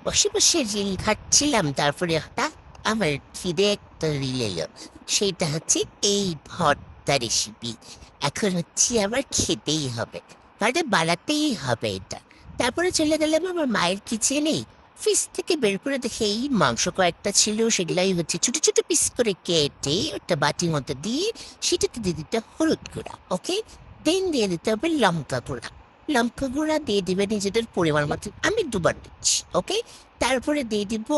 বসে বসে রিল খাচ্ছিলাম, তারপরে হঠাৎ আমার খিদে একটা রিল এলো। সেটা হচ্ছে এই ভর্তা রেসিপি। এখন হচ্ছে আমার খেতেই হবে, মানে বানাতেই হবে এটা। তারপরে চলে গেলাম আমার মায়ের কিচেনে। ফ্রিজ থেকে বের করে দেখে এই মাংস কয়েকটা ছিল, সেগুলাই হচ্ছে ছোট ছোট পিস করে কেটে একটা বাটির মধ্যে দিয়ে সেটাতে দিয়ে দিতে হলুদ গুঁড়া, ওকে। দেন দিয়ে দিতে হবে লঙ্কা গুঁড়া। লঙ্কা গুঁড়া দিয়ে দিবে নিজেদের পরিমাণ মতো, আমি দুবার দিচ্ছি, ওকে। তারপরে দিয়ে দিব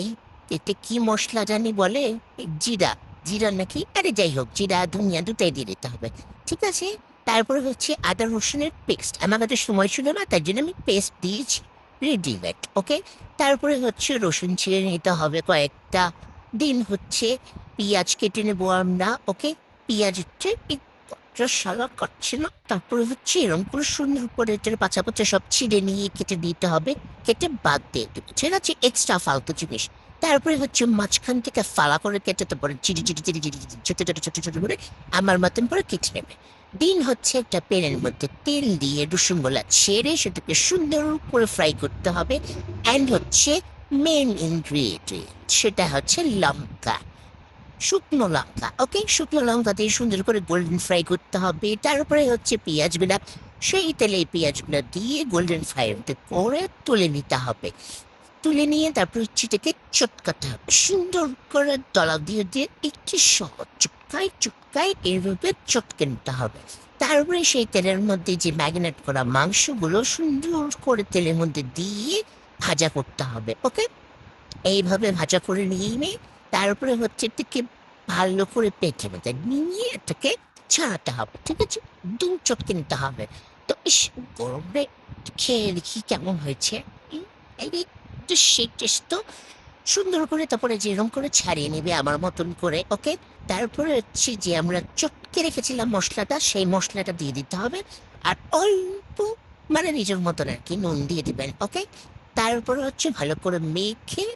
এই, এতে কি মশলা জানি বলে, এই জিরা। জিরা নাকি, আরে যাই হোক, জিরা ধনিয়া দুটাই দিয়ে দিতে হবে, ঠিক আছে। তারপরে হচ্ছে আদা রসুনের পেস্ট, আমার কাছে সময় ছিল না তার জন্য আমি পেস্ট দিয়েছি, রেডিমেড, ওকে। তারপরে হচ্ছে রসুন ছিঁড়ে নিতে হবে কয়েকটা। দিন হচ্ছে পেঁয়াজ কেটে নেবো আমরা, ওকে। পেঁয়াজ হচ্ছে সালা কাটছে না, তারপরে হচ্ছে এরকম করে সুন্দর করে এটার পাছা পাচা সব ছিঁড়ে নিয়ে কেটে দিতে হবে, কেটে বাদ দিয়ে দেবে, ঠিক আছে, এক্সট্রা ফালতু জিনিস। তারপরে হচ্ছে মাঝখান থেকে ফালা করে কেটে, তারপরে চিড়ি চিড়ি চিড়ি চিড়ি চিড়ি ছোট ছোট ছোট ছোট করে আমার মতন করে কেটে নেবে। দিন হচ্ছে একটা প্যানের মধ্যে তেল দিয়ে রসুনগুলা ছেড়ে সেটাকে সুন্দর করে ফ্রাই করতে হবে। অ্যান্ড হচ্ছে মেন ইনগ্রিডিয়েন্ট, সেটা হচ্ছে লঙ্কা, শুকনো লঙ্কা, ওকে। শুকনো লঙ্কা দিয়ে সুন্দর করে গোল্ডেন ফ্রাই করতে হবে। তারপরে হচ্ছে পেঁয়াজগুলা, সেই তেলে পেঁয়াজগুলো দিয়ে গোল্ডেন ফ্রাই করে তুলে নিতে হবে। তুলে নিয়ে তারপর হচ্ছে এটাকে চটকাতে হবে সুন্দর করে, তলা দিয়ে দিয়ে একটু সহজ চুটকাই চুটকাই এইভাবে চটকে নিতে হবে। তারপরে সেই তেলের মধ্যে যে ম্যারিনেট করা মাংসগুলো সুন্দর করে তেলের মধ্যে দিয়ে ভাজা করতে হবে, ওকে। এইভাবে ভাজা করে নিয়ে তারপরে হচ্ছে এটাকে ভালো করে পেঁচে মেজে নিয়ে এটাকে ছাড়াতে হবে, ঠিক আছে। দুম চটকে নিতে হবে। তো ইস, গরমে খেয়ে দেখি কেমন হয়েছে। এই একটু সেই টেস্ট তো সুন্দর করে, তারপরে যেরকম করে ছাড়িয়ে নেবে আমার মতন করে, ওকে। তারপরে হচ্ছে যে আমরা চটকে রেখেছিলাম মশলাটা, সেই মশলাটা দিয়ে দিতে হবে। আর অল্প, মানে নিজের মতন আর কি, নুন দিয়ে দিবেন, ওকে। তারপরে হচ্ছে ভালো করে মেখে,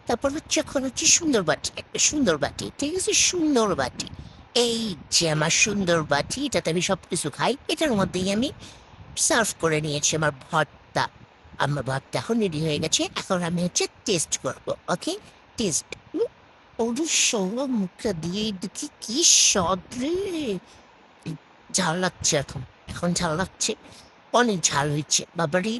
তারপর হচ্ছে এখন হচ্ছে সুন্দর বাটি, একটা সুন্দর বাটি, ঠিক আছে, সুন্দর বাটি। এই যে আমার সুন্দর বাটি, এটাতে আমি সব কিছু খাই, এটার মধ্যেই আমি সার্ভ করে নিয়েছি আমার ভর্তা। আমার ভর্তা এখন রেডি হয়ে গেছে, এখন আমি হচ্ছে টেস্ট করবো, ওকে। টেস্ট, ওর সৌর মুখটা দিয়ে দেখি কি স্বাদ রে। ঝাল লাগছে এখন, এখন ঝাল লাগছে, অনেক ঝাল হয়েছে বাবারি।